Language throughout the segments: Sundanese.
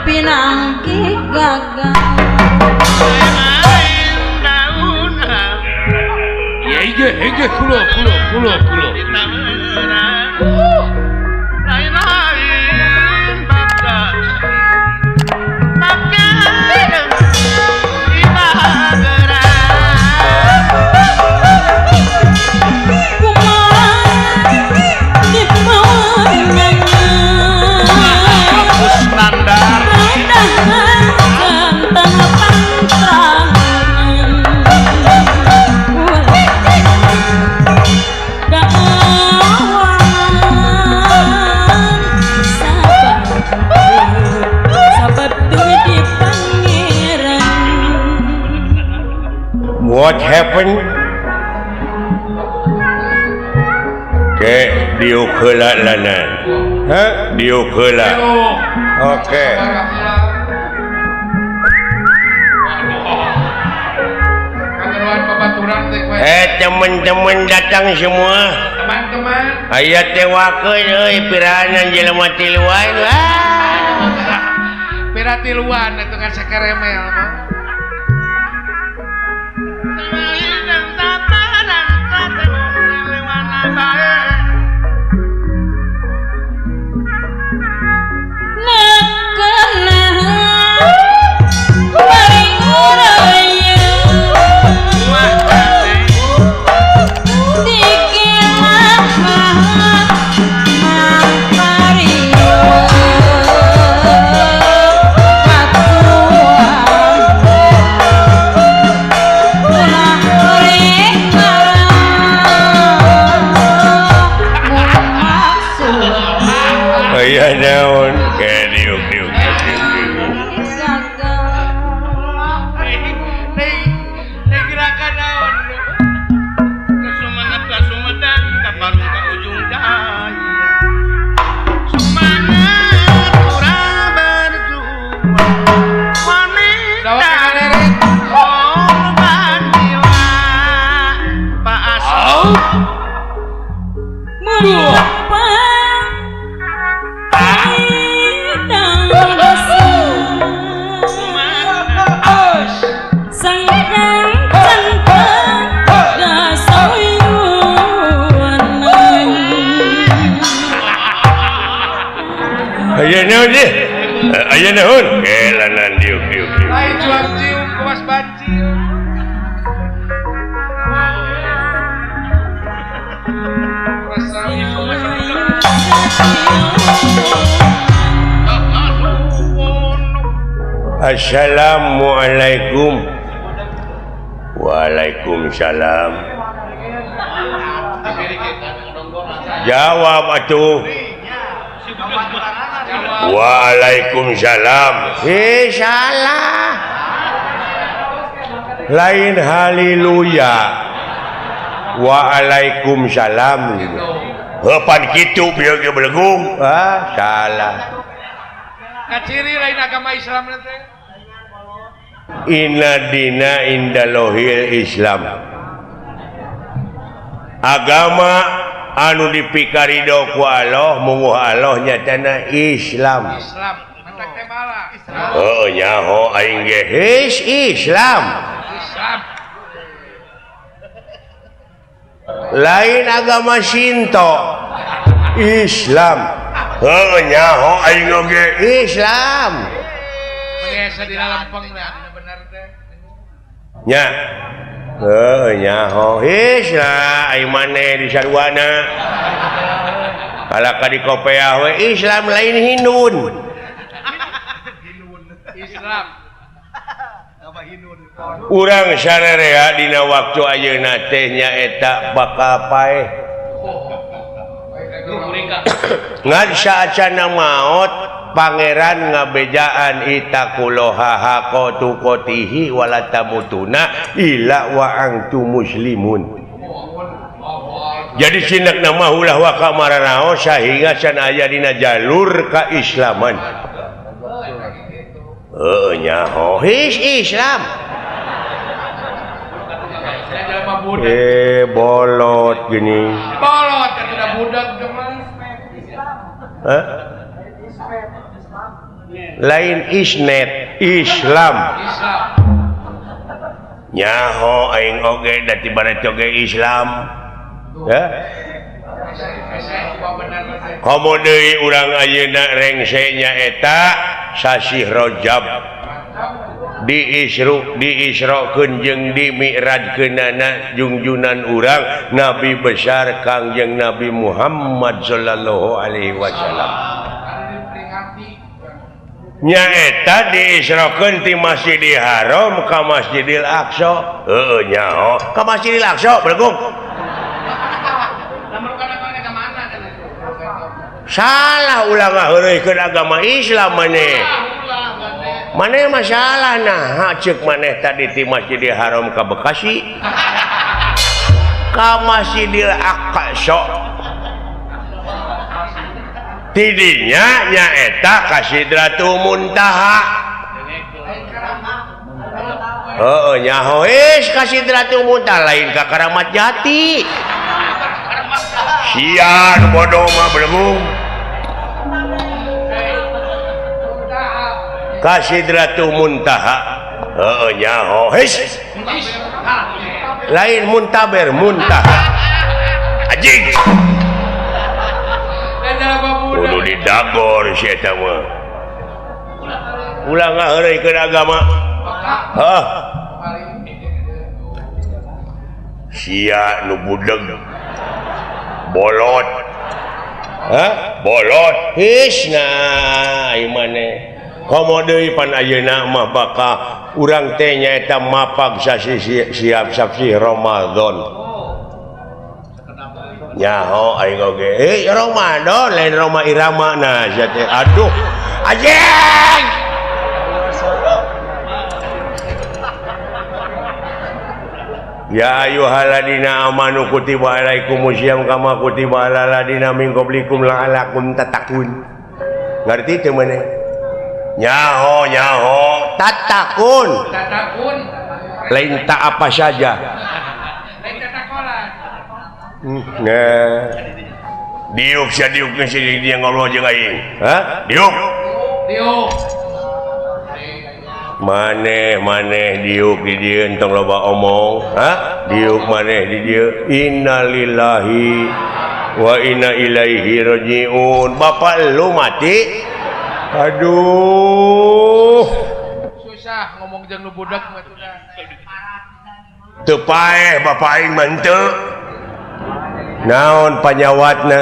pinangki gagal Ege kulo What happened? Ke diu heula lanan. Hah? Diu heula. Oke. Teman-teman datang semua. Teman-teman. Aya teh wakeun euy piranan jelema tiluan. Pira tiluan itu kan sakeremel mah. Naon ke diuk gerakan naon kesumetan kaparung ka ujung daya semangat urang berjuang wanita korban jiwa Pak Asal Aya naon? Lanan diuk. Lain jual cium kuas bancil. Assalamualaikum. Waalaikumsalam. Jawab atuh. Waalaikumsalam. Salah. Lain haleluya. Waalaikumsalam. Pan kitu bieu ge belegung. Salah. Kaciri lain agama Islam nanti. Inna dina indalohil Islam. Agama anu dipikarido ku Allah munguh Allah nyatana Islam. Islam. Mantak teh malah. Oh nyaho aing ge Islam. Islam. Lain agama Shinto. Islam. Oh nyaho aing ge Islam. Mengesa di lempeng lah bener teh. Nya. Nyaho Islam aing maneh di sarwana. Kalaka di kopeah we Islam lain Hindun. Islam. Urang sararea dina waktu ayeuna teh nyaeta bakal paeh. Ngan saacana maot pangeran ngabejaan itakuloha hakotu kotihi walatamutuna illa wa antum muslimun. Jadi sinak nama ulah wa kamaranaos sehingga can aya dina jalur kaislaman. Nyaho Islam. Bolot gini. Bolot kan udah budak teman. lain isnet Islam nyaho aing oge da tibana oge Islam ya komo deui urang ayeuna rengse nyaeta sasi Rajab diisrokeun jeung dimi'rajkeunana junjunan urang Nabi besar Kangjeng Nabi Muhammad sallallahu alaihi wasallam nyaeta diisrokeun ti Masjidil Haram ka Masjidil Aqsa heueuh nyaho ka Masjidil Aqsa belgung salah ulah ngaheureukeun agama Islam maneh masalah nah ceuk maneh tadi ti Masjidil Haram ka Bekasi ka Masjidil Aqsa tidinya nyaeta ka Sidratul Muntaha heueuh nyaho ka Sidratul Muntaha lain ka Karamat Jati sian bodoh mah belum ka Sidratul Muntaha heueuh nyaho lain muntaber muntaha anjing kudu didagor si eta mah ulah ngaheureukeun agama sia nu budeg bolot bolot nah ieu maneh komo deui pan ayeuna mah baka urang teh nyaeta mapag siap sasi Ramadan nyaho aing oge Ramadan lain Roma Irama nah sia teh aduh anjing ya ayyuhalladzina amanu kutiba alaikumusiyam kama kutiba alal ladzina min qablikum la'allakum tattaqun ngarti teu maneh nyaho tatakun lain tak apa saja lain tatakolan nah diuk sia diuk geus dia ngaloh jeung aing diuk maneh diuk di dieu entong loba omong diuk maneh di dieu innalillahi wa inna ilaihi rajiun bapak lu mati aduh susah ngomong jeung nu budak mah teu paeh bapak aing mah henteu naon panyawatna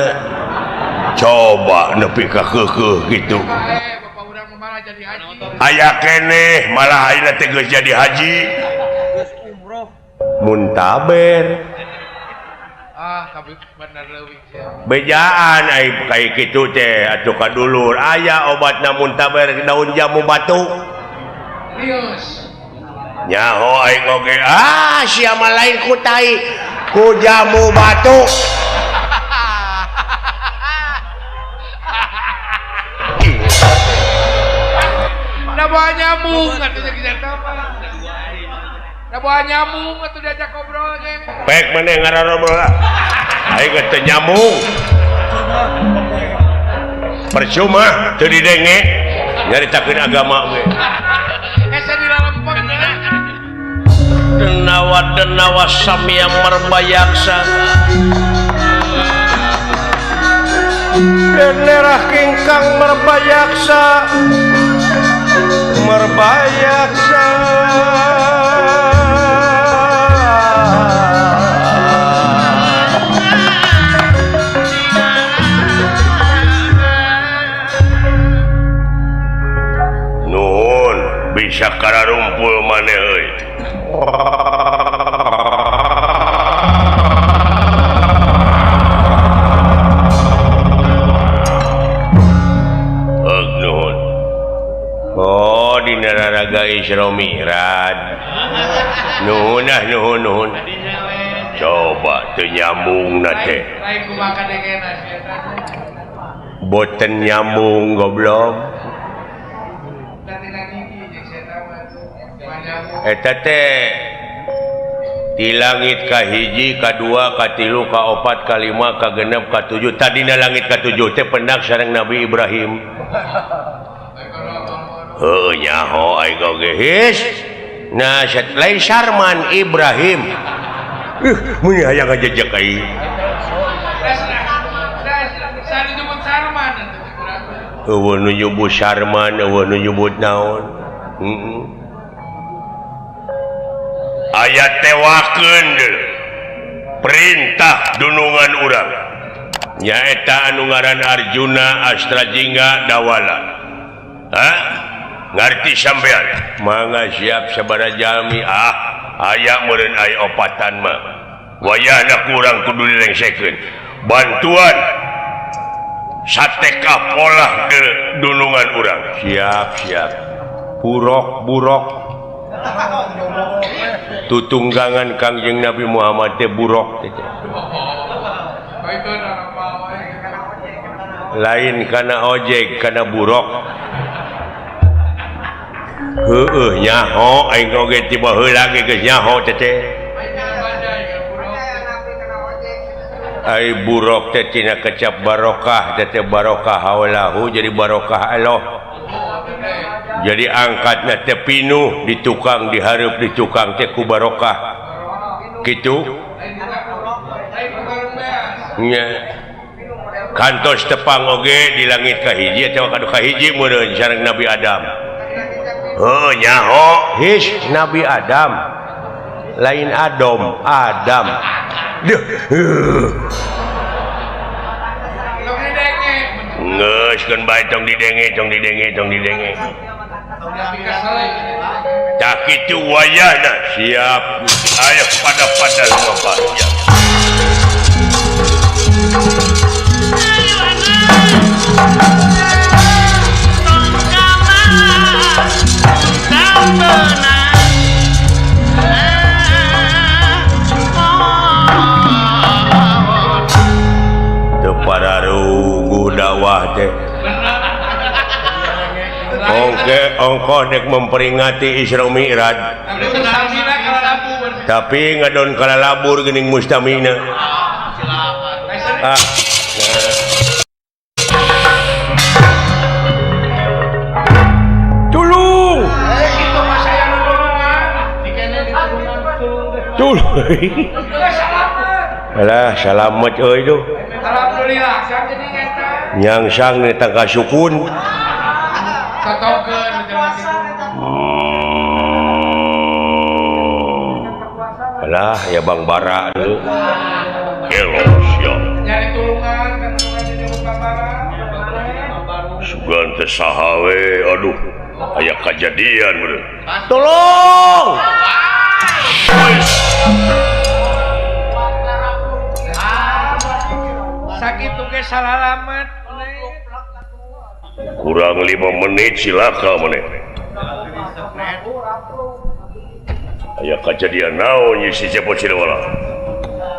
coba nepi ka keukeuh kitu bapak urang malah jadi haji aya keneh malah ayeuna teh geus jadi haji geus umroh muntaber bener leuwih bejaan ai kai kitu teh atuh kadulur aya obatna muntaber daun jamu batu lius nyaho aing oge sia mah lain ku tai ku jamu batu da bawa nyamung atuh jeung da bawa nyamung atuh diajak ngobrol ge pek maneh ngarobrol aing geus teu nyambung percuma teu didenge nyaritakeun agama we asa dilalempeng denawa samia merbayaksa denerah kingkang merbayaksa nuhun bisa kararumpul maneh euy dina raga Isra Mi'raj nuhun coba teu nyambungna teh lain kumaha kadengena boten nyambung goblok eta teh di langit kahiji kadua katilu kaopat kalima kagenep katujuh tadina langit katujuh teh pendak sareng Nabi Ibrahim nyaho aing oge his nah lain Sarman Ibrahim mun aya ngajejek aing disebut Sarman eueuh nu nyebut Sarman eueuh nu nyebut naon ayat tewakeun perintah dunungan urang nyaeta anu ngaran Arjuna Astrajingga Dawala ngarti sampean mangga siap sabaraha jalmi aya meureun aya opatan mah wayahna kurang kudu dilengsekeun bantuan sateka pola dunungan urang siap burok tutunggangan Kangjeng Nabi Muhammad teh burok teh lain kana ojek kana burok nyaho aing oge tiba heula ge geus nyaho teh ai burok teh tina kecap barokah teh barokah haulahu jadi barokah Allah jadi angkatna teh pinuh di tukang dihareup di tukang teh ku barokah kitu nya kantos tepang oge di langit kahiji atawa kadu kahiji meureun sareng Nabi Adam nyaho his Nabi Adam lain Adam geus keun bae tong didenge tak kitu wayahna siap aya pada lomba Pararugu dakwah teh ongko dek memperingati Isra Mi'raj tapi ngadon kala labur geuning mustamina tulung alah salamet euy tuh alhamdulillah sang jadi ngeta nyangsang ni tangka sukun satokeun alah ya Bang Bara deui elo siap nyari tulungan kan tulungan disebut Bang Bara sugan teh saha we aduh aya kajadian bener tolong sakitu ge salalamet kurang 5 menit silaka maneh aya kejadian naon ieu si Cepot Cilewala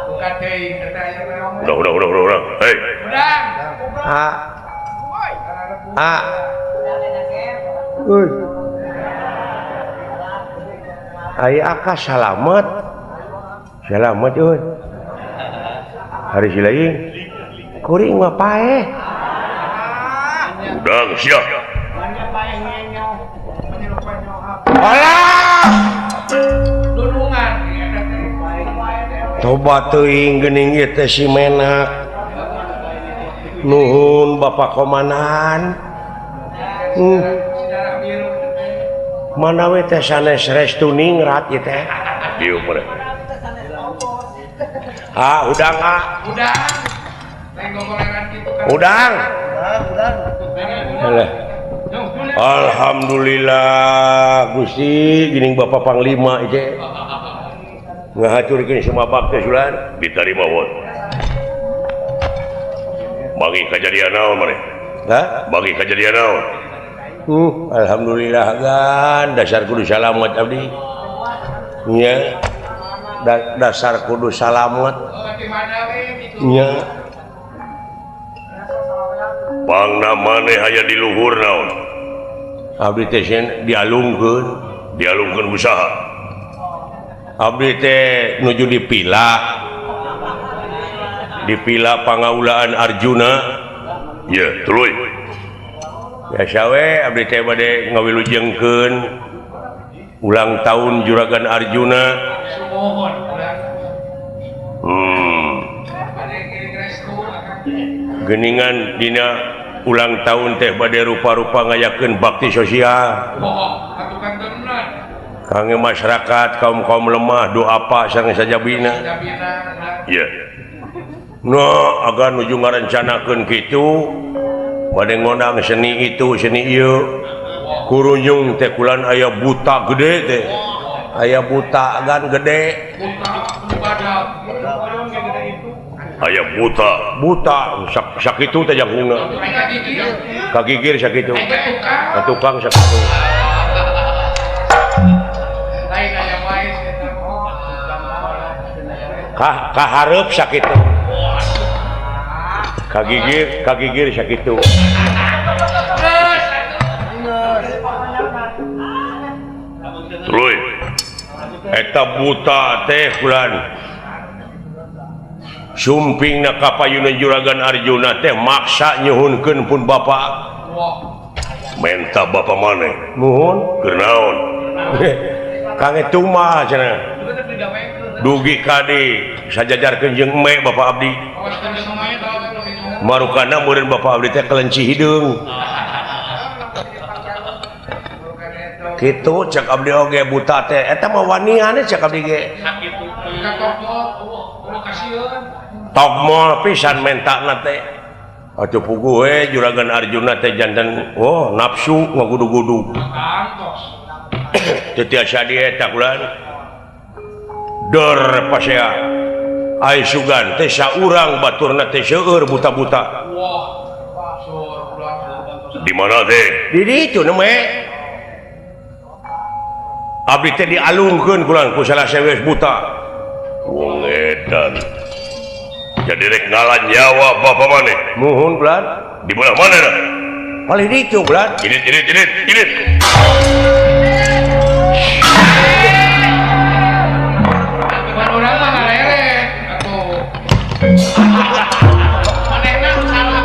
bukan teuing eta aya naon udah hei aya aka salamet euy hari silaing kuring mah paeh udang siap alah dunungan tobat teuing geuning ieu teh si Menak nuhun Bapak Komandan manawe teh sanes restu ningrat ieu teh dieu meureun udang udang alhamdulillah Gusti geuning Bapak Panglima ieu ngahaturkeun sumabak teh sulan ditarima won bagi kejadian naon maneh bagi kejadian naon alhamdulillah gan dasar kudu salamet abdi nya dasar kudu salamet nya pangna maneh aya di luhur naon abdi teh dialungkeun usaha abdi teh nuju dipila pangaulaan Arjuna ya tuluy biasa we abdi teh bade ngawilujengkeun ulang tahun Juragan Arjuna. Sumohon urang. Bade kiring restu akang. Geningan dina ulang tahun teh bade rupa-rupa ngayakeun bakti sosial. Katukanteunna. Kangge masyarakat kaum-kaum lemah doa apa sareng sajabina. Iya. No, agar nuju ngarencanakeun kitu bade ngondang seni itu seni ieu. Kurunyung teh kulan aya buta gede teh. Aya buta gan gede. Aya buta sakitu teh jangkungna. Kagigir sakitu. Tukang sakitu. Lain aya wae kahareup sakitu. Kagigir sakitu. Tuluy. Eta buta teh kulan sumpingna kapayunan Juragan Arjuna teh maksa nyuhunkeun pun bapa. Menta bapa maneh. Nuhun keur naon? Kang etung mah cenah. Dugi kadi sajajarkeun jeung eme bapa abdi. Marukana meureun bapa abdi teh kelenci hideung. Kitu cek abdi oge buta teh eta mah wanian cek abdi ge. Togmol pisan mentana teh. Atuh puguh we Juragan Arjuna teh janten nafsu ngagudu-gudu. Teu tiasa di eta kulan. Dor pasea. Ai sugan teh saurang baturna teh seueur buta-buta. Di mana teh? Di ditu nemeh. Abdi teh dialungkeun kulan ku salah sewes buta. Wong edan. Jadi rek ngalan nyawa bapa maneh. Nuhun kulan. Di belah mana dah? Palih ditu kulan. Ini. Bukan urang mah ngarerek atuh. Manehna nu salah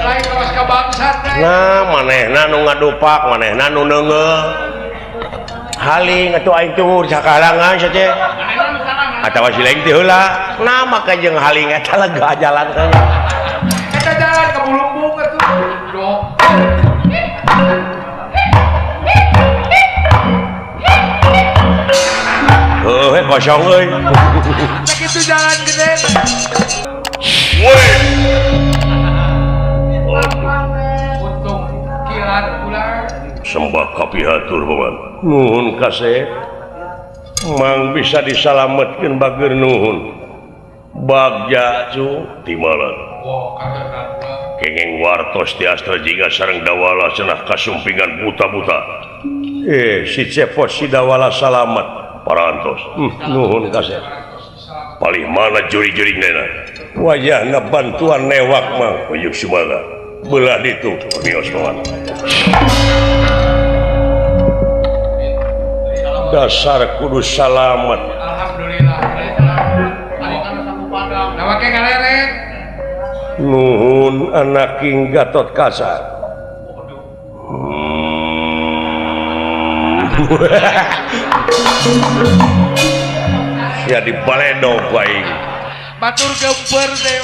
lain kawas ka bangsat teh. Nah, manehna nu ngadupak, manehna nu neungeuh. Haling atuh aing tunggu sakalangan saja teh. Atawa si lain teh heula. Nah maka jeung haling eta lega jalan teh. Eta jalan ka Bulumbung atuh. Dok. Kosong euy. Sakitu jalan gede. Woi. Untung kilat ular. Sembah kapihatur paman. Nuhun kasep. Mang bisa disalametkeun bager nuhun. Bagja cu timalan. Kenging wartos ti astra jiga sareng dawala cenah kasumpingan buta-buta. Si cepot si dawala salamet parantos. Nuhun kasep. Palih mana juri-juri nena. Wajahna bantuan newak mah ujug sumaga. Belah ditu mios paman. Dasar kudu salamet. Alhamdulillah. Nah, make ngalerek. Nuhun anak King Gatot Kaca. Ya di baledo baik. Batur gemper deh.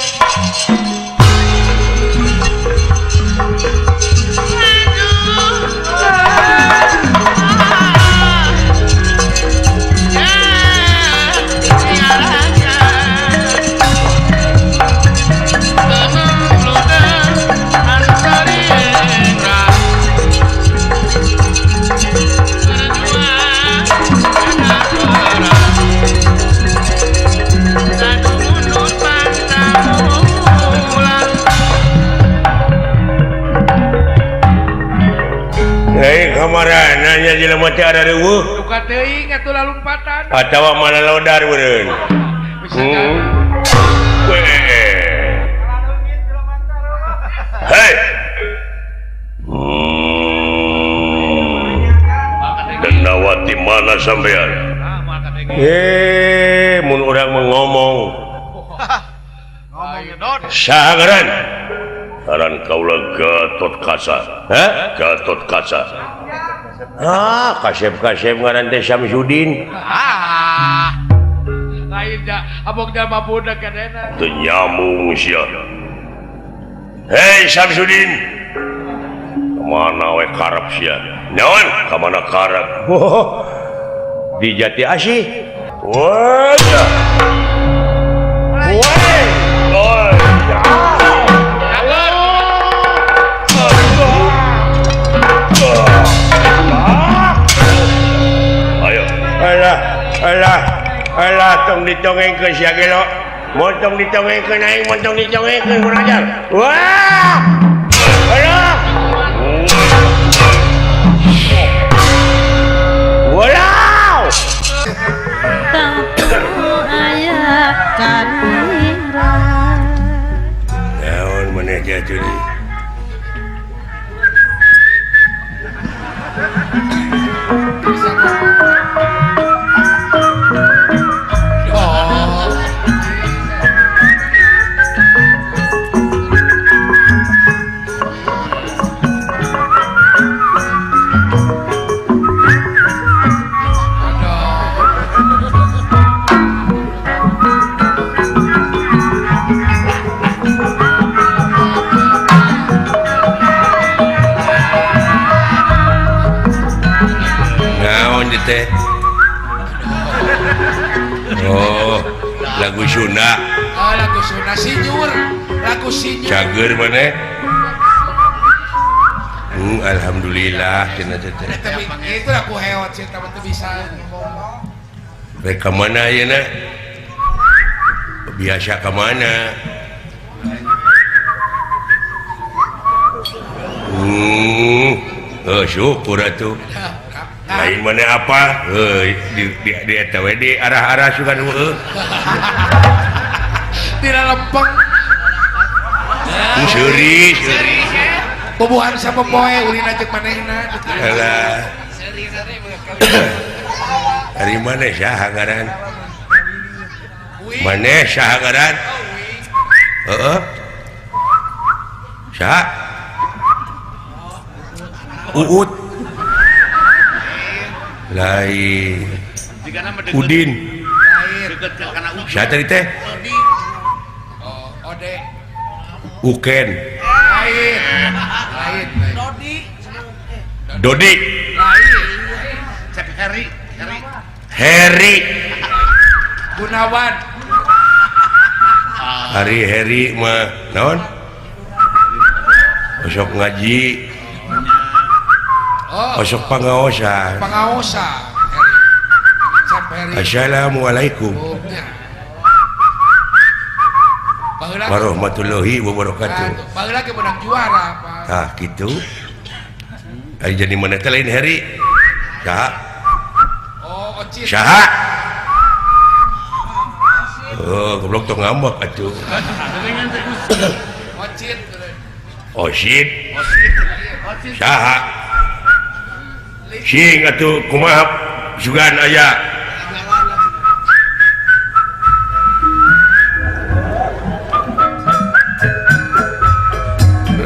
Kamaran nanya jelema teh ada reueuh. Duka teuing atuh lalumpatan. Atawa mana lodar beureun. Hei. Dendawati mana sampean? Mun urang ngomong. Saha ngaran? aran kaula Gatot Kaca. Gatot Kaca. Kasep ngaran teh Syamsuddin. Lain dah, abang dah mabudak kadena. Teu nyambung sia. Hei Syamsuddin. Kemana we karep sia? Naon? Kemana karep? Di Jati Asih. Wah. Alah, tong dicongengkeun sia ge lo. Montong dicongengkeun aing, montong dicongengkeun kurang ajar. Wah! Alah. Walau. Aya kanira. Naon maneh jatuh deui. Oh, lagu Sunda. Lagu Sunda Sinyur. Lagu Sinyur. Cager maneh. Alhamdulillah cenah teh. Tapi itu aku hewan sih, tapi teu bisa ngomong. Rek ka mana ayeuna? Biasa ka mana? Syukur atuh. Lain mana apa? Di eta we di arah-arah sugan heueuh. Tidak lempeng. Seuri. Bubuhan sama poe ulin ajak manehna. Alah. Dari mana saha ngaran? Maneh saha ngaran? Heeh. Saha? Uut. Lain. Udin. Siapa tadi teh? Ode. Uken. Lain. Dodi. Lain. Heri. Gunawan. Heri mah naon? Besok ngaji. Besok pangaosan. Assalamualaikum warahmatullahi wabarakatuh. Baheula ke menang juara, Pak. Gitu. Ari jadi mana teh lain Heri? Saha? Oh, Ocit. Saha? Goblok tong ngambek atuh. Ocit. Osit. Saha? Sing atuh kumaha sugan aya.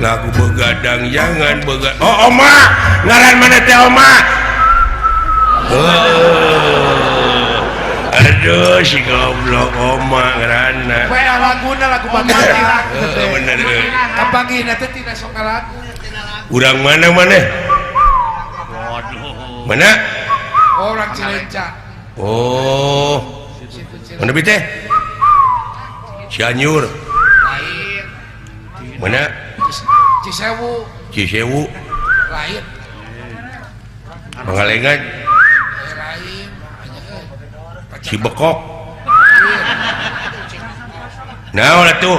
Lagu begadang jangan begadang. Oh Oma, ngaran mana teh Oma? Aduh si goblok Oma ngaranna. Poe laguna lagu Bapagi lah. Bener. Kapangina teh tina sok lagu. Urang mana? Mana? Orang Cileunca. Oh. Mana bi teh? Cianjur. Lain. Mana? Cisewu. Lain. Pangalengan. Lain. Cibekok. Naon atuh?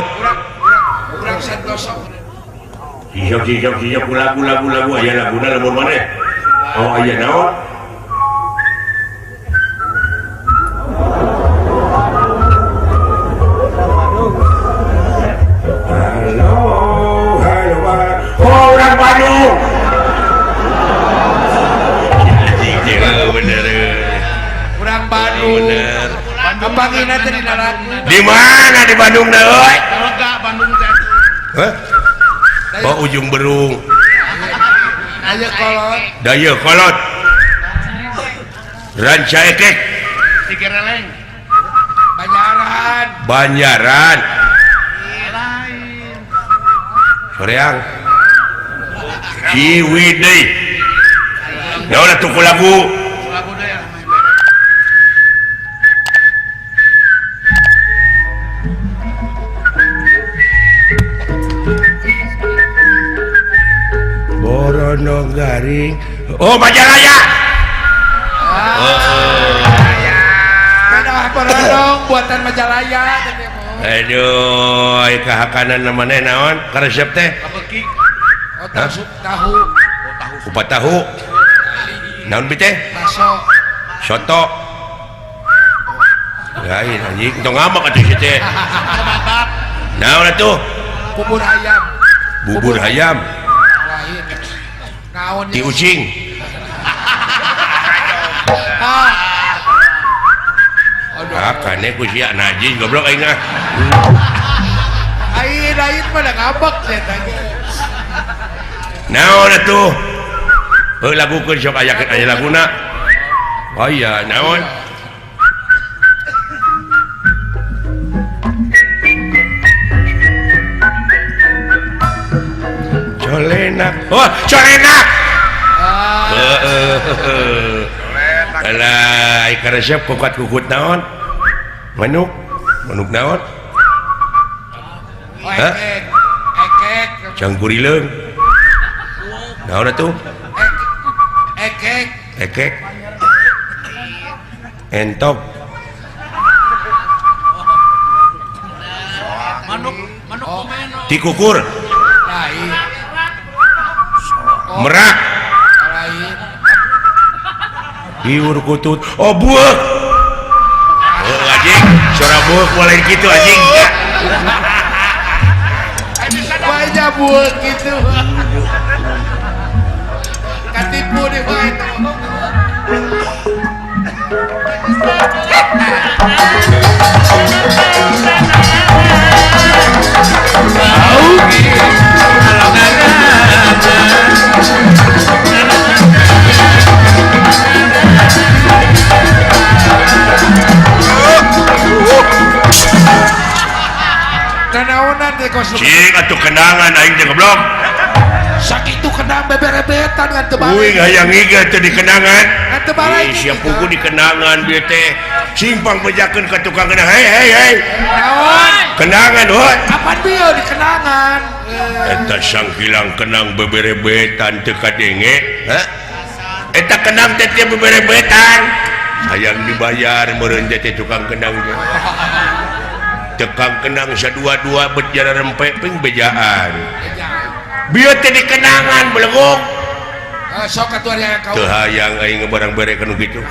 Urang Santoso. Siap lagu aya laguna lamun maneh. Oh aya naon? Halo. Orang Bandung. Bener. Urang Bandung. Bener. Kapangina teh dina lagu. Di mana di Bandung na euy? Lega Bandung teh. Hah? ujung berung Ayo kolot. daya kolot ranca ekek Tiga releng. Banyaran. Banjaran Lain. soreang Ciwidey naon atuh ku lagu Lagu deh yang main Borono Garing oh Majalaya Mana Borondong buatan Majalaya. aduh kahakanan namanya naon karesep teh Beki. Hah? Tahu. kupat tahu naon bi teh Baso. soto lain anjing tong ngamak atuh si teh naon atuh Bubur ayam. bubur ayam Lain. Naon ti ucing kane ku sia najis goblok aing ah Lain pada ngabak saya tanya. naon atuh lagukeun sok aya laguna oh iya naon colenak oh colenak alah ikan resep kukut naon manuk naon hah Ekek. cangkurileung naon atuh Ekek. ekek entok Manuk tikukur lain. merak Lain. hiur kutut oh buek oh anjing suara buek mulai gitu anjing Banyak buat gitu. Katipu nih Pak itu. Nanaonan deh kos. cing atuh kenangan aing teh goblok Sakitu kenang beberebetan ngan teu uing balik. hayang ngiga teh di kenangan Ngan teu balik. sia pugu di kenangan bieu teh simpang bejakeun ka tukang kenang hei Naon? kenangan hoi Apaan bieu di kenangan? eta sang hilang kenang beberebetan teu kadenge ha eta kenang teh teu beberebetan hayang dibayar meureun teh tukang kenang teh tekang kenang sadua-dua berjalan rempe ping bejaan bieu teh di kenangan belegok Sok atuh yang kau. teu hayang aing ngebarang bere kanu kitu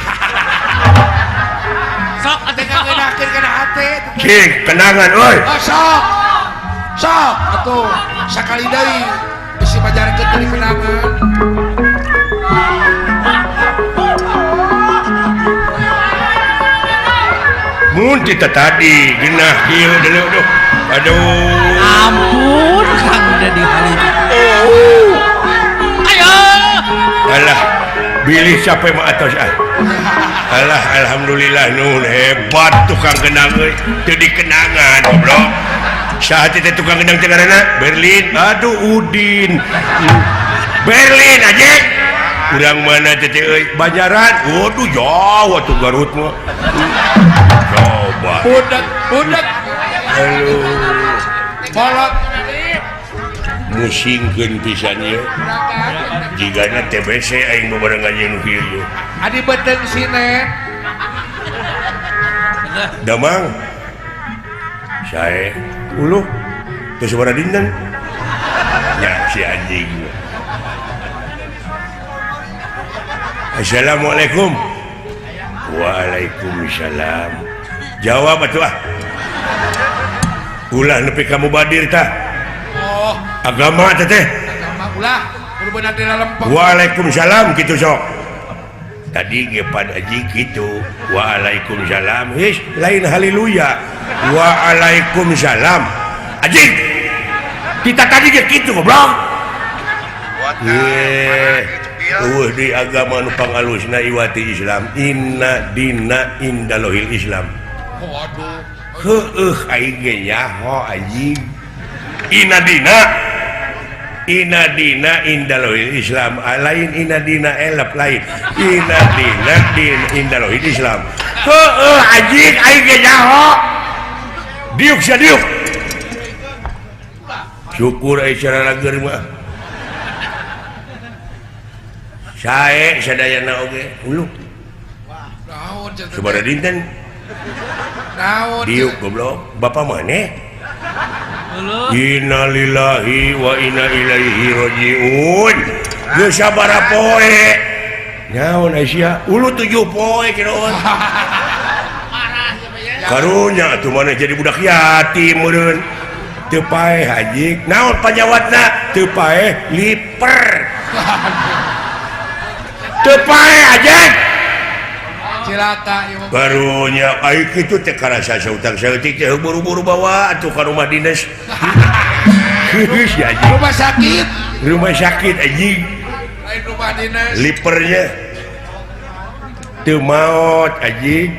Sok atuh ngeunakeun kana hate. cing kenangan oi Oh sok. Sok atuh sakali deui bisi majarekeun dari kenangan. mun kita tadi genah kieu deuleu aduh Ampun Kang Dedi Halim. Ayo. alah bilih capek mah atos ah alah alhamdulillah nun hebat tukang kenang euy teu dikenangan goblok saha teh tukang kenang teh ngaranna Berlin aduh Udin Berlin aja urang mana teh euy Banjaran waduh jauh atuh Garut mah coba Budak. aduh Bolot. musingkeun pisan ieu jigana TBC aing bebarengan jeung nu kieu Adi beten sine. damang sae uluh teu sabaraha dinten nya si anjing Assalamualaikum Waalaikumsalam jawab atuh ah ulah nepi kamu badir tah Oh, agama teh agama ulah kudu beunang dina lempeng. Waalaikumsalam gitu sok tadi ge pada anjing gitu Waalaikumsalam lain haleluya Waalaikumsalam anjing kita tadi gitu goblok di agama nu pangalusna iwati Islam inna dina indalohil Islam heueuh aing ge nyaho anjing inna dina indalohil Islam lain inna dina elap lain inna dina indalohil Islam heueuh anjing aing ge nyaho diuk sadiuk syukur cara lager mah sae sadayana oge ulu sabaraha dinten diuk goblok bapak maneh innalillahi wa inna ilaihi rajiun geus sabaraha poe nyaon Aisyah ulu 7 poe kiraon karunya atuh maneh jadi budak yatim meureun teu paeh haji naon panjawatna teu paeh liper teu paeh aja cilaka ieu barunya ai kitu teh karasa sautang saeutik teh buru-buru bawa atuh ka rumah dinas geus ya anjing rumah sakit anjing lain rumah dinas lipernya teu maot anjing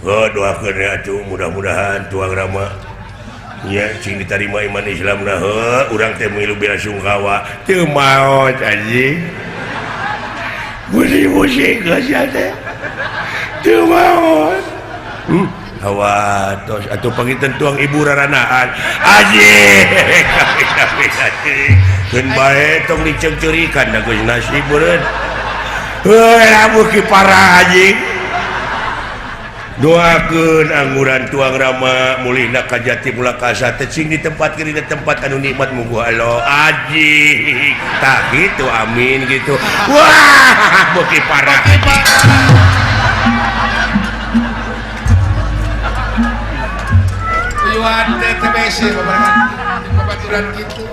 doakeun atuh mudah-mudahan tuang rama nya cing diterima iman Islam nah urang teh milu bela sungkawa teu maot anjing musik geus teh teu maot hawatos atuh panginten tuang ibu raranaan anjing keun bae tong dicengceurikan da geus nasib beureun heuh lamun ki parah anjing doakeun angguran tuang rama mulihna ka jati mula ka sate cing di tempat kiri tempat anu nikmat mugu Allah aji tah gitu amin gitu wah beuki parah uyuhan TBC babaturan kitu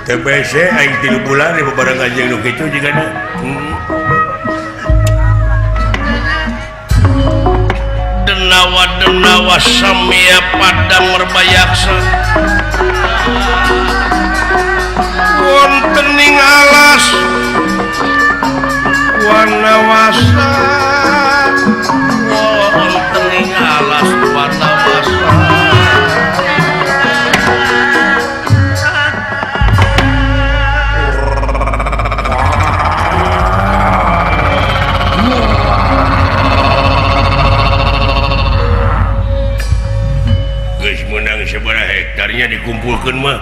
TBC aing 3 bulan di babarengan jeung nu kitu jigana denawa samia padang merbayaksa wontening alas wanawasa wontening alas wanawasa sabaraha hektarnya dikumpulkan mah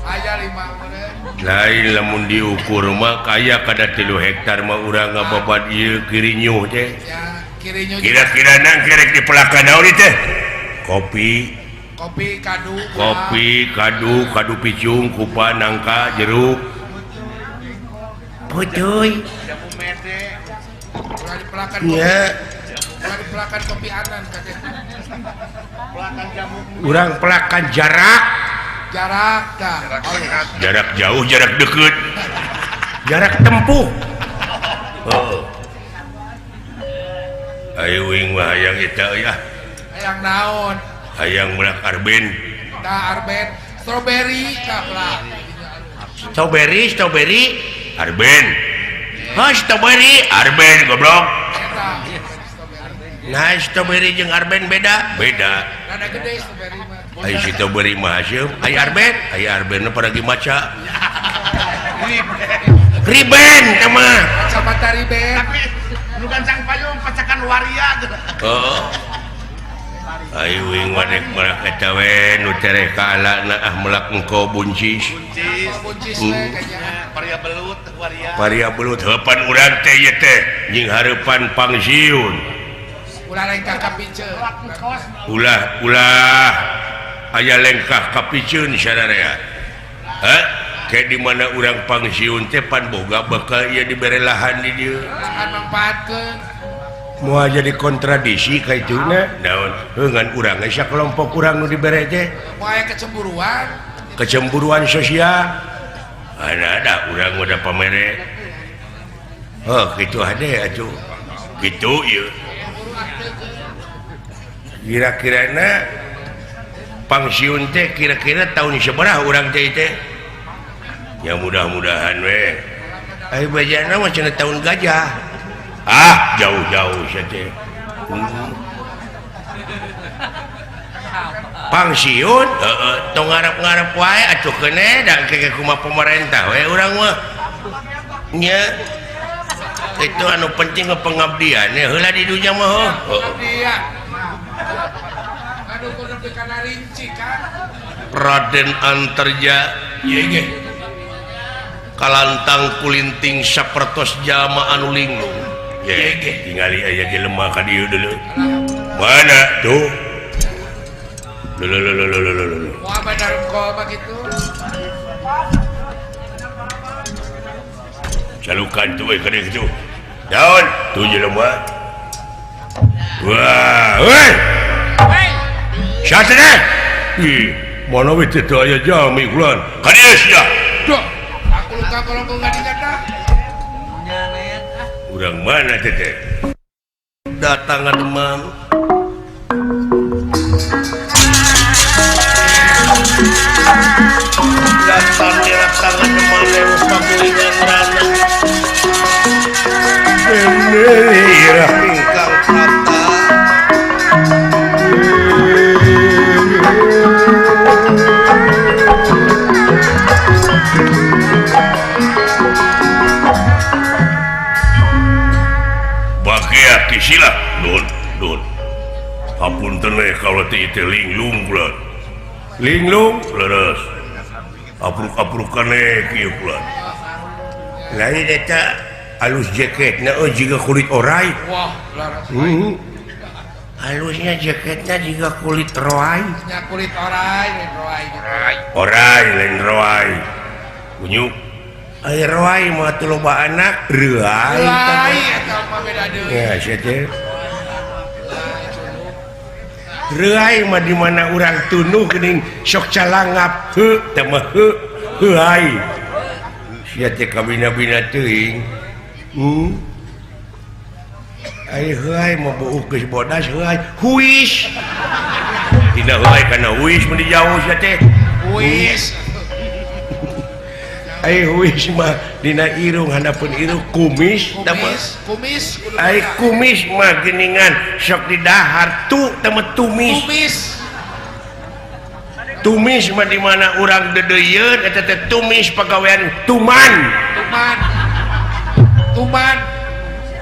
aya 5 lain lamun diukur mah kaya kada 3 hektar mah urang ngababad ieu kirinyuh teh kira-kira nang kerek dipelakan naon teh kopi kadu picung kupa nangka jeruk putuy ya pelakan kopi anan kadeh urang pelakan jarak jauh jarak deket jarak tempuh ayo wing mah hayang eta ya hayang naon hayang melak arben strawberry arben strawberry arben goblok nah strawberry jeung arben beda rada gede strawberry mah ai strawberry mah hasil ai arben na pada gimaca riben teh mah kacamata riben tapi nu gancang payung pacakan waria heeh ai wing wadek merak eta we nu tereh ka alana melak engko buncis paria belut heupan urang teh ieu teh nying hareupan pangsiun ulah aya lengkah kapiceun sadarea kayak di mana urang pangsiun teh pan boga bakal ieu dibere lahan di dieu lahan mangpaatkeun moal jadi kontradisi ka ituna naon ngan urang ge sakelompok urang nu dibere teh moal aya kecemburuan sosial ada urang udah pamere kitu hade atuh kitu ieu kira-kirana pangsiun teh kira-kira tahun seberapa orang teh ya mudah-mudahan ayo bajana mah cenah tahun gajah jauh-jauh saja pangsiun tong ngarep-ngarep wae atuh kene da ke kumaha pemerintah we urang mah nya itu anu penting pengabdian ya heula di dunya mah pengabdian aduh kudu kana rinci kan Raden Antarja ieu ge kalantang kulinting sapertos jalma anu linglung ieu ge tingali aya jelema ka dieu deuleu mana tuh Muhammad Darko begitu calukan tuh kada kitu daun tuh jelema wah weh satene ih mana we teh aya jami kulan ka dieu sia duh aku luka kalau enggak digada urang mana teh datangan mam datang di tangan mana pamulingan rana bener ingkang kata bagia kisila don hapunten kalau teh linglung bulan linglung leres apruk-aprukan kieu bulan lain eta alus jaketna jiga kulit orai wah laras halusnya jaketnya juga kulit roai nya kulit orai lain roai kunyuk ai roai mah teu loba anak reuai eta mah beda deui ya sia teh reuai mah di mana urang tunuh geuning sok calangap heuh teh mah heuai sia teh kabina-bina teuing ai heuai mah beuh geus bodas heuai huis dina heuai kana huis mun di jauh sia teh wis ai huis mah dina irung handapeun irung kumis kumis ai kumis mah geuningan sok di dahar tu teh mah tumis mah di mana urang dedeuyeun eta teh tumis pagawean tuman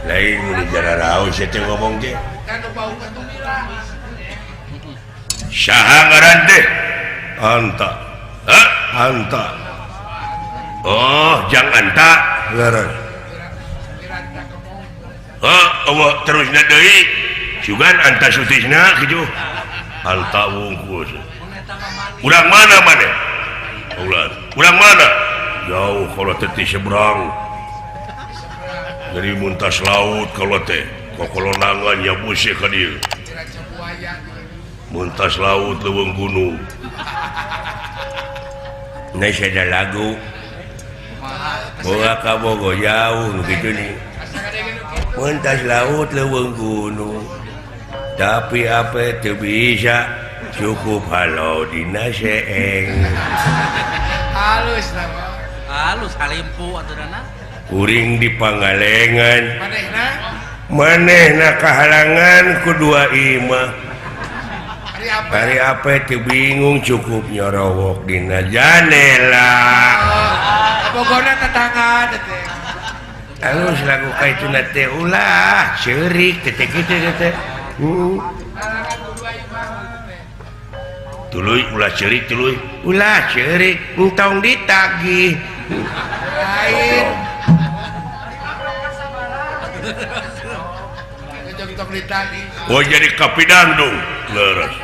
lain mun jararaos teh ngomong teh kan bau ketumila saha ngaran teh anta oh jangan tak ngaran Allah terusna deui sugan anta sutisna kitu anta wungkus urang mana urang mana jauh kalau teh di seberang dari muntas laut kalau teh kokolonangan ya busih ka dieu muntas laut leuweung gunung nah sada lagu boga ka bogo jauh gitu nih muntas laut leuweung gunung tapi apa teu bisa cukup halau dina seeng halus halimpu aturanna kuring di Pangalengan manehna kahalangan kudua imah hari apa teu bingung cukup nyorowok dina janela bogona tetangga teh halus lagu kaituna teh ulah ceurik teh kitu teh tuluy ulah ceurik entong ditagih lain jong ditagih oh jadi kapidandung leres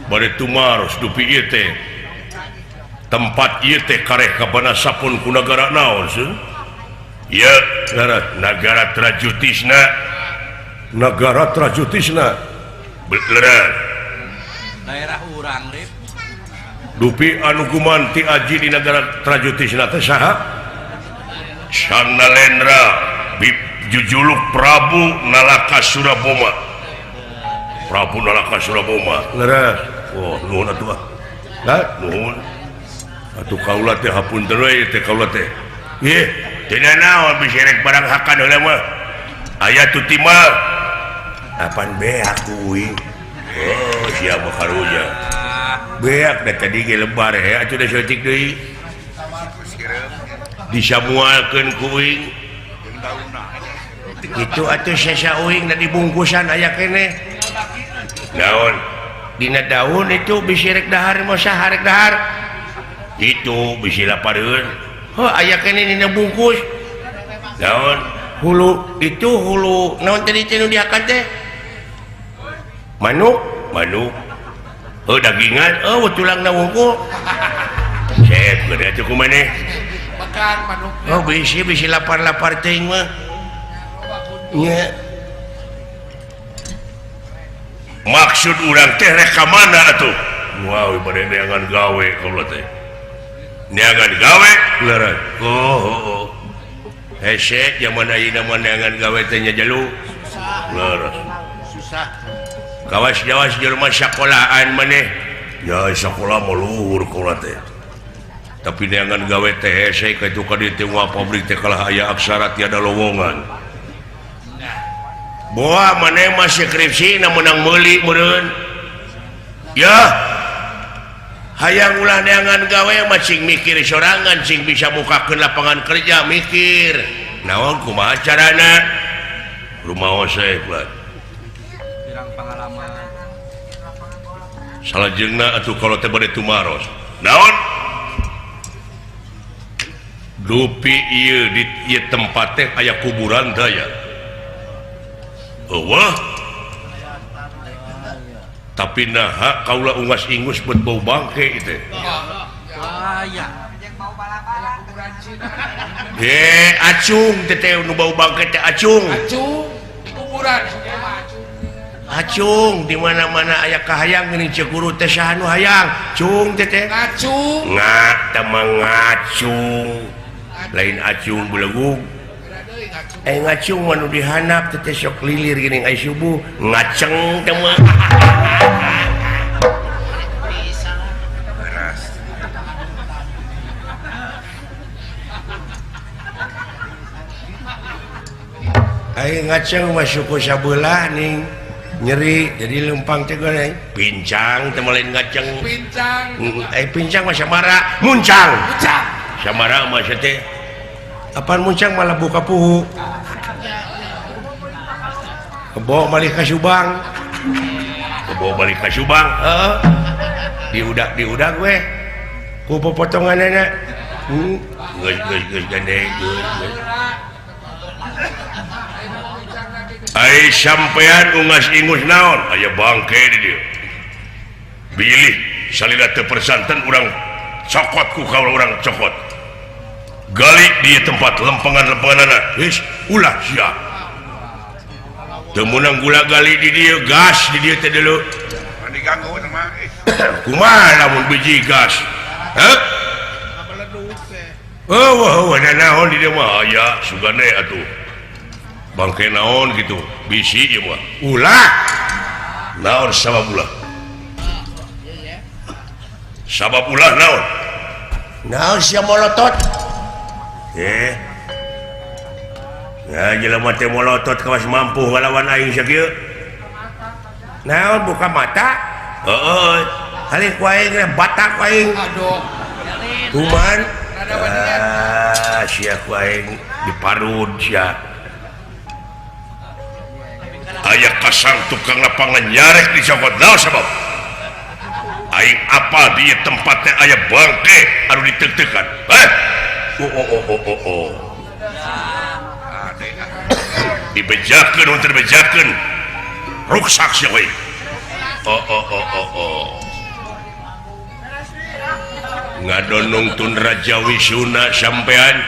bade tumaros dupi ieu teh tempat ieu teh kareh kabana sapun ku nagara naon seuh ieu negara Trajutisna leres daerah urang rip dupi anu gumanti aji di negara Trajutisna teh saha Sandalendra jujuluk Prabu Nalaka Suraboma Prabu Nalaka Suraboma leres nuhun atuh nuhun atuh kaula teh hapunten we teh kaula teh ieu teu naon bisi rek barang hakan heula mah aya tuti mah apan beak kuing sia mah karunya beak da tadi ge lebar atuh da seutik deui disamualkeun kuing itu atuh sesa uing da dibungkusan aya keneh naon dina daun itu bisi rek dahar mah saha rek dahar itu bisi lapareun aya keneh dina bungkus naon hulu itu hulu naon tadi nu diakan teh manuk dagingan tulangna wungkul set bener atuh kumaneh makan manuk bisi lapar-lapar teuing mah nya maksud urang teh rek ka mana atuh wow bade neangan gawe kaula teh neangan gawe leres hese zaman ayeuna mah neangan gawe teh nya jalu leres susah kawas-kawas jelema sakolahan maneh ya sakola mah luhur kaula teh tapi neangan gawe teh hese kaitu ka dieu teh pabrik teh kalah aya aksara tiada lowongan boa maneh mah skripsi na menang meuli meureun ya hayang ulah neangan gawe mah cing mikir sorangan cing bisa mukakeun lapangan kerja mikir naon kumaha carana rumaos we buat pirang pengalaman salajengna atuh kalau teh bade tumaros naon dupi ieu di ieu tempat teh aya kuburan daya wah tapi naha kaula ungas-ingus bet bau bangke itu acung teh nu bau bangke teh acung kuburan acung di mana-mana aya kahayang geuning cek guru teh saha nu hayang cung teh ngacung ngacung lain acung belegung ngacung manu dihanap teh sok lilir geuning ai subuh ngaceng teh mah ai ngaceng masuk ke sabelah ning nyeri jadi lempang teh goreng pincang teh lain ngaceng pincang mah samara muncang samara mah teh apaan muncang malah buka puhu kebo balik ke Subang diudak gue ku potonganana geus gandeng ai sampean ungas-ingus naon aya bangke di dieu bilih salila teu persanten urang cokot ku kaula urang cokot gali di tempat lempengan-lempenganana geus ulah sia teu meunang gula gali di dieu gas di dieu teh deuleu diganggu mah kumaha lamun biji gas wah naon di dieu mah aya sugane atuh bangke naon gitu bisi ieu mah ulah naon sabab ulah naon sia molotot ya jelema teh molotot kawas mampu ngalawan aing sakieu naon buka mata heuh halih ku aing batak aing aduh kuman sia ku aing diparud sia aya kasang tukang lapangan nyarek di cokot naon sabab aing apa di tempat teh aya bangke anu diteug-teugan dibejakeun untuk dibejakeun ruksak sia we ngadonong tun Raja Wisuna sampean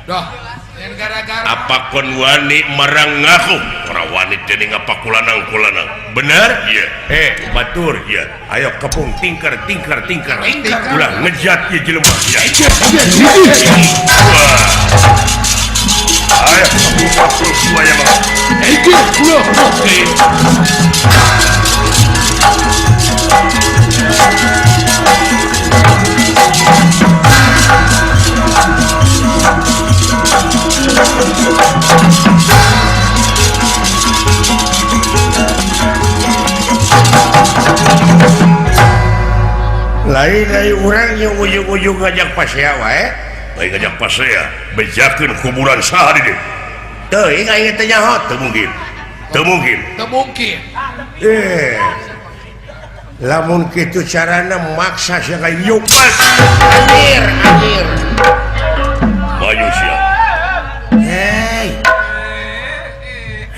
dah gara-gara apa kon wani marang ngaku para wani teh ngapakulanang bener iya batur iya ayo kepung tingker ulah ngejat ieu jelema iya ayo buka supaya mah lain orangnya ujung-ujung ngajak pas ya wae ngajak pas ya bejakeun kuburan saha di teu ingat inget teh nyaho teu mungkin lamun kitu carana maksa sia ka yuk anjir maju sia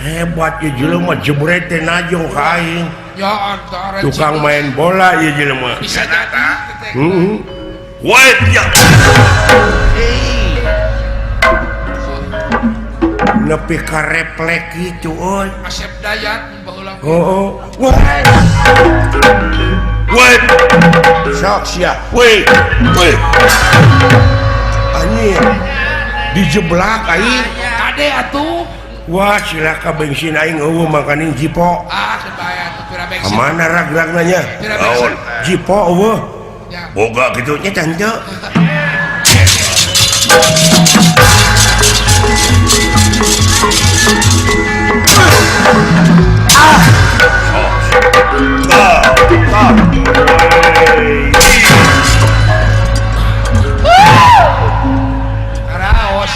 hebat ya jelema jebret teh najong ka aing ya antara tukang main bola ya jelema bisa nyata wait ya nepi ka refleks kitu euy Asep Dayat baheula wait sok sia wait anjir dijeblak aing kade atuh wah silaka bensin aing eueuh makanin jipo kebayang tuh pira bensin mana rag-ragna nya naon jipo eueuh boga kitu nya tante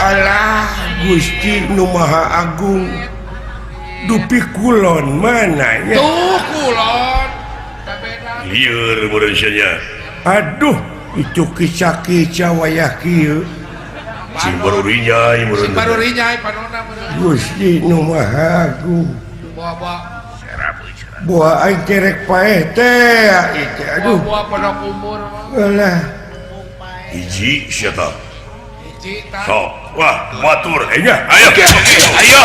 alah Gusti Nu Maha Agung dupi kulon mana nya tuh kulon lieur meureunnya aduh itu kisah-kisah wayah kieu sing baru rinyai panona Gusti Nu Maha Agung buah aing kerek paeh teh aduh buah pondok umur alah hiji sia tah sok wah batur nya ayo ayo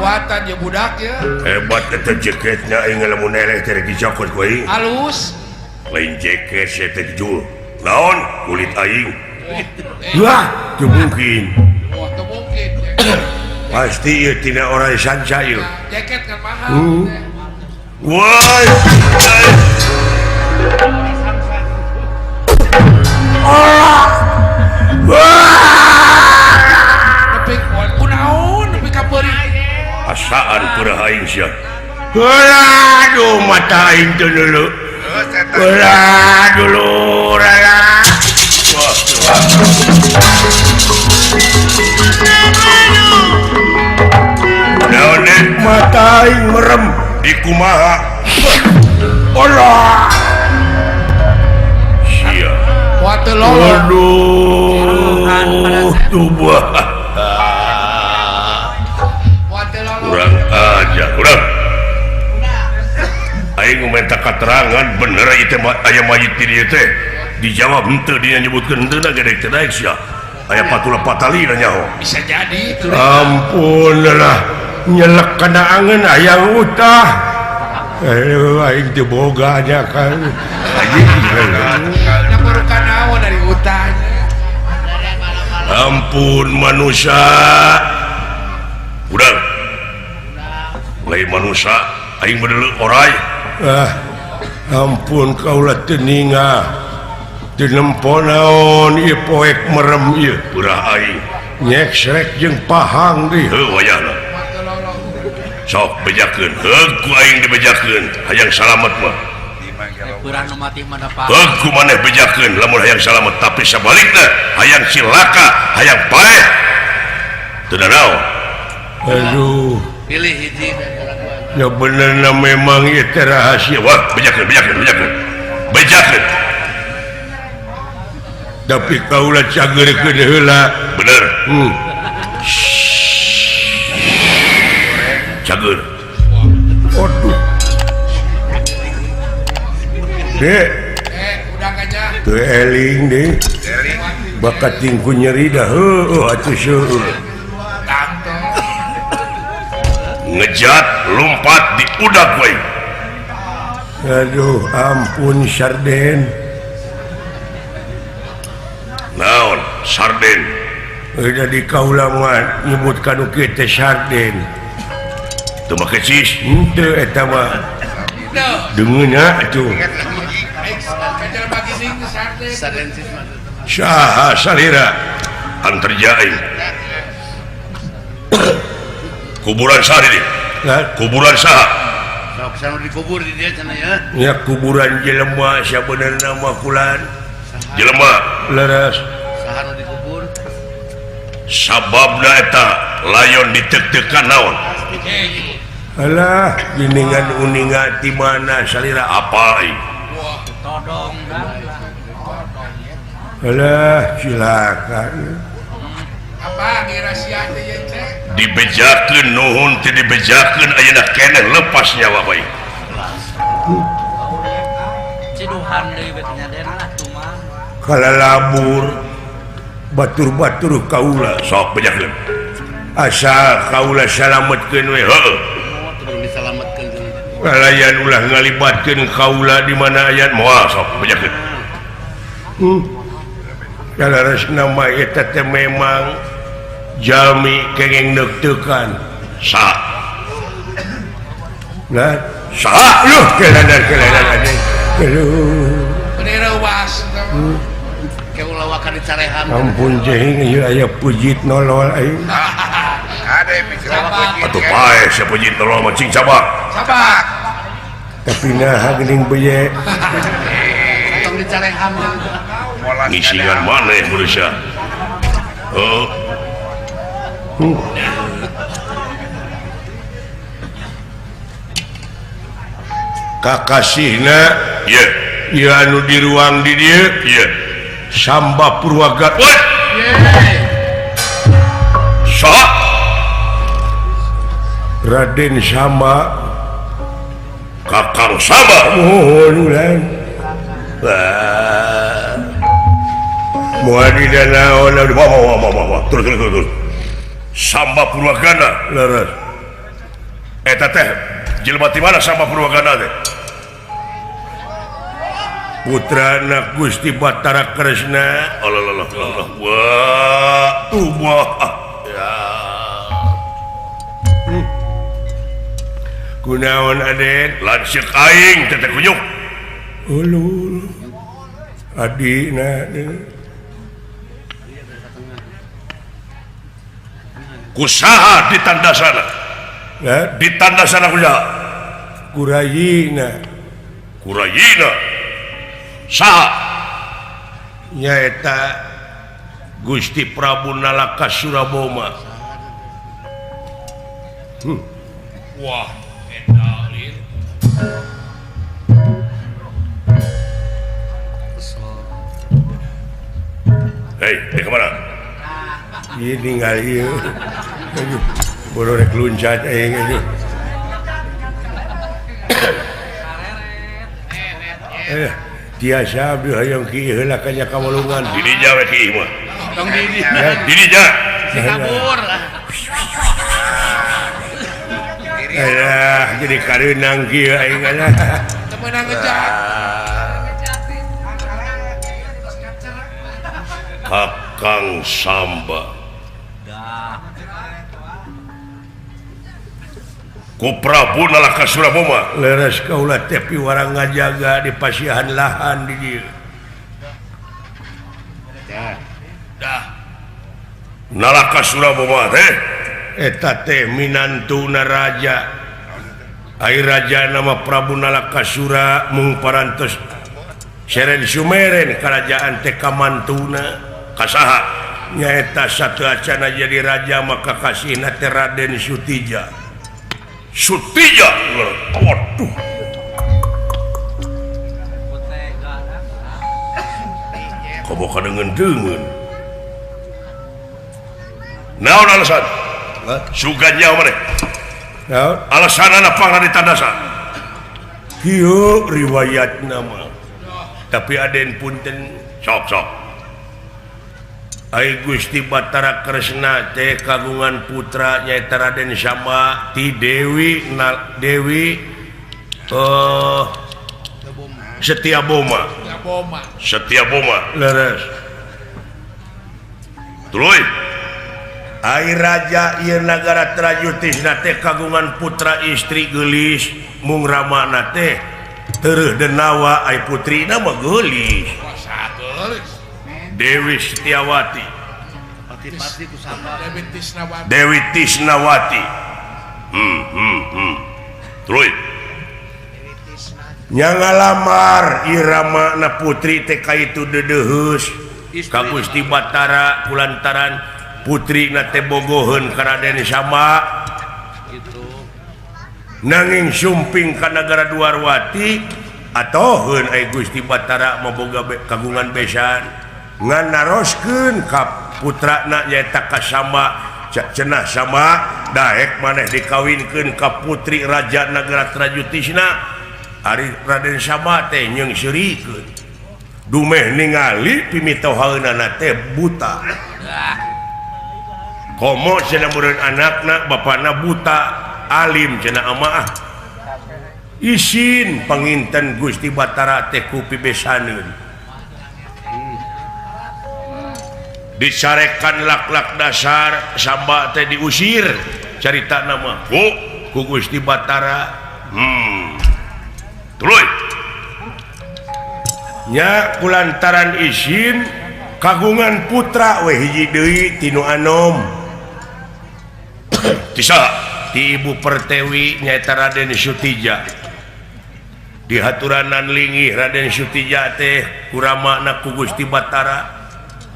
kuatan ya budak ya hebat eta jaketnya aing lamun eleh teh dicokot ku aing halus lain jaket saya teh dijual naon kulit aing wah teu mungkin wah teu mungkin pasti ieu tina orang sanca ieu jaket kan mahal wah asaan kurang aing sia aduh mata aing teu dulu dulu raya naon mata aing merem di kumaha Allah sia kuat lolo aduh tubuh kurang aja kurang aing minta keterangan bener ieu aya mayit di dieu teh dijawab henteu dia nyebutkeun henteu na gedek teh daek sia aya patula patali na nyaho bisa jadi ampun lah nyelek kana angeun aya utah aing teu boga nya kan nya baru kanaon dari utahnya ampun manusia urang lain manusia aing bener orai ampun kaulah teninga teu nempo naon ieu poek merem ieu urah aing nyek srek jeung pahang deui heuh wayahna sok bejakeun heuh ku aing dibejakeun hayang salamet mah kurang nu mati mana Pak aku maneh bejakeun lamun hayang salamet tapi sabalikna hayang cilaka hayang paeh teu naon aduh pilih hiji ya benerna memang ieu teh rahasia wah bejakeun tapi kaulah cageurkeun heula bener cager waduh dek udah aja teu eling deh bakat tingku nyeri dah heuh atuh seueur ngejat lompat di udak we aduh ampun sarden naon sarden udah di kaula mah nyebutkan kieu teh sarden teu make cis henteu eta mah deungeuna atuh saha salira antarjaing kuburan saha di kuburan saha sok sana dikubur di dia cenah ya nya kuburan jelema sabenerna mah kulan jelema leres saha nu dikubur sababna eta layon ditek-tekan naon alah geuningan uninga di mana salira apa ieu todong alah silakan apa rahasia teh ye teh dibejakeun nuhun teh dibejakeun ayeuna keneh lepas nyawa bae ciduhan deui bet nyaden lah cuma kalalabur batur-batur kaula sok bejakeun asal kaula salametkeun we heuh turun disalametkeun kalayan ulah ngalibatkeun kaula di mana aya moal sok bejakeun kalaresna mah eta teh memang jalmi kengeng deg-degan sah nah sah yuh keladan anjing bener was kaula wakan dicarehan ampun cing ieu aya pujit nolol aing ada sabar atuh pae sia pujit nolol mah cing sabar tapi nah geuning beye tong dicarehan ngisingan maneh berusaha kakasihna iya iya anu di ruang di dieu iya Samba Purwagat woi saha Raden Samba Kakang Samba mohon ulang moal di naon terus Samba Purwagana leres eta teh jelema ti mana Samba Purwagana teh putrana Gusti Batara Kresna Allah wah tubuh ya kunaon aden lanceuk aing teh kunyuk ulul adina kusaha ditandasana ditandasana kusaha kurayina saha nyaeta Gusti Prabu Nalaka Suraboma wah edalin hei kemana ini tinggal ieu baru rek luncat aing ini tiasa abdi hayang kieu heula ka nya Kamulungan di dinya we kieu mah tong di dinya kabur alah jadi kareunang kieu aing nya temenan ngejat Kakang Samba ku Prabu Nalaka Suraboma leres kaula teh piwarang ngajaga di pasihan lahan di dieu Nalaka Suraboma teh eta teh minantuna raja air raja nama Prabu Nalakasura mung parantos Seren Sumeren kerajaan teka mantuna kasaha nyaeta satu acana jadi raja maka kasih nate Raden Sutija waduh koboka dengan naon alasan suganya mereka alasan apa ditandasan kieu riwayat nama tapi aden punten sok ai Gusti Batara Kresna teh kagungan putra nyaeta Raden Samba ti Dewi Setiaboma leres tuluy ai raja ieu nagara Trajutisna teh kagungan putra istri geulis mung ramana teh teureun denawa ai putri nama geulis Dewi Setiawati Dewi Tisnawati tuluy nya ngalamar irama na putri teh kaitu dedeheus ka Gusti Batara kulantaran putri na teh bogoheun ka Raden Samba nanging sumping ka nagara Dwarwati atoheun ai Gusti Batara maboga kagungan besan ngan naroskeun ka putrana nyaeta ka Samba cenah Samba daek maneh dikawinkeun ka putri raja nagara Trajutisna ari Raden Samba teh nyeungsirikeun dumeh ningali pimitohaeunana teh buta komo cenah meureun anakna bapana buta alim cenah amaah isin panginten Gusti Batara teh ku pibesaneun dicarekan lak-lak dasar Samba teh diusir carita nama ku Gusti Batara tuluy nya kulantaran isin kagungan putra we hiji deui tinu anom tisa ti Ibu Pertewi nyaeta Raden Sutija dihaturanan linggih Raden Sutija teh kuramana ku Gusti Batara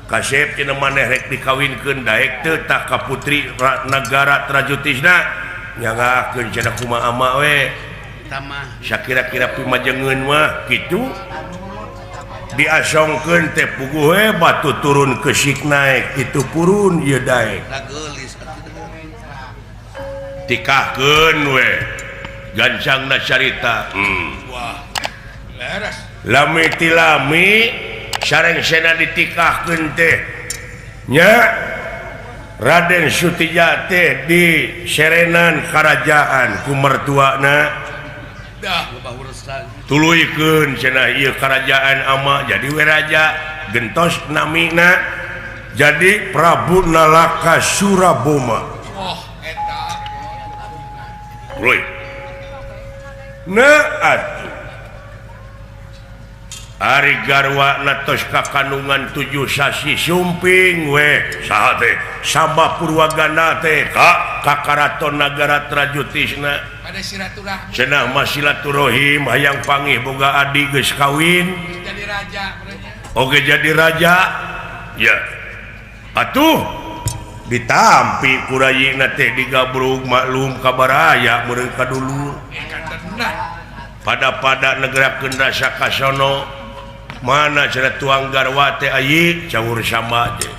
kasep cenah maneh rek dikawinkeun daek teu tah ka putri nagara Trajutisna nyangakeun cenah kumaha ama we sakira-kira pimajengeun mah kitu diasongkeun teh puguh we batu turun ke sik naik kitu purun ieu daek tikahkeun we gancangna carita lami ti lami sareng sena ditikahkeun teh nya Raden Sutija teh di serenan kerajaan ku mertuana tuluykeun cenah ieu kerajaan ama jadi we raja gentos namina jadi Prabu Nalakasura Boma tuluy atuh ari garwa natos kakandungan 7 sasi sumping we saha teh Samba Purwagana teh ka karaton nagara Trajutisna cenah masilaturahim hayang panggih boga adi geus kawin jadi raja oge jadi raja ya atuh ditampi kurayina teh digabrug maklum kabaraya meureun ka dulu pada negara rasa kasono mana cenah tuang garwa teh ayi caur Samba teh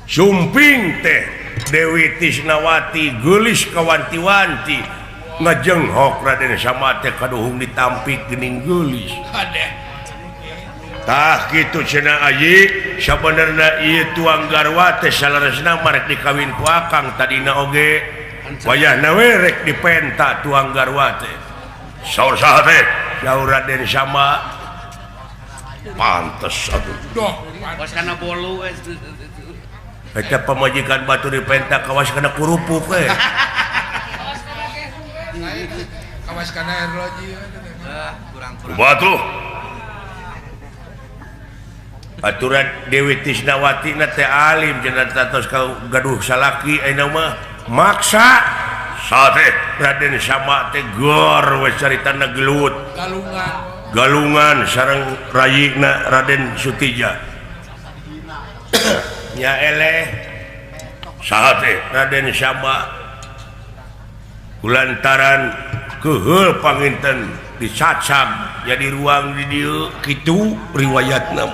sumping teh Dewi Tisnawati geulis kawanti-wanti ngajenghok Raden Samba teh kaduhung ditampi geuning geulis tah kitu cenah ayi sabenerna ieu tuang garwa teh salaresna marek dikawin ku akang tadina oge wayahna we rek dipenta tuang garwa teh saur saha teh saur Raden Samba pantes atuh bos kana bolu eta pamajikan batu dipenta kawas kana kurupuk we kawas kana air loji kurang batu aturan Dewi Tisnawati na teh alim cenah tatos ka gaduh salaki ayeuna mah maksa sate Raden sama tegor wes carita gelut galungan sareng rayina Raden Sutija nya eleh sate Raden sama kulantaran keheul panginten dicacag jadi ruang di dieu kitu riwayatna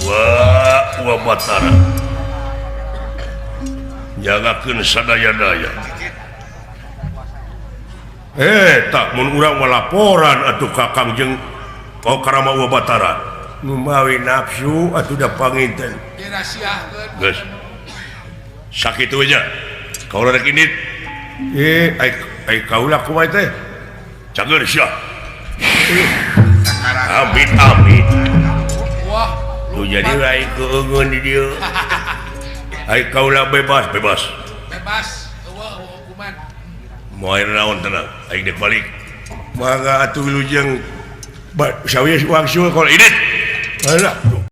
wah Batara jagakeun sadaya-daya tak mun urang laporan atuh Kakang jeung Karama Batara ngumawi nafsu atuh da panginten geus sakitu aja kaula rek indit ai kaula kumaha teh cager sia amit lu jadi ai keungeun di dieu ai kaula bebas hukuman moal naon tenang ai dek balik mangga atuh wilujeng sawieu wangsul kalau indit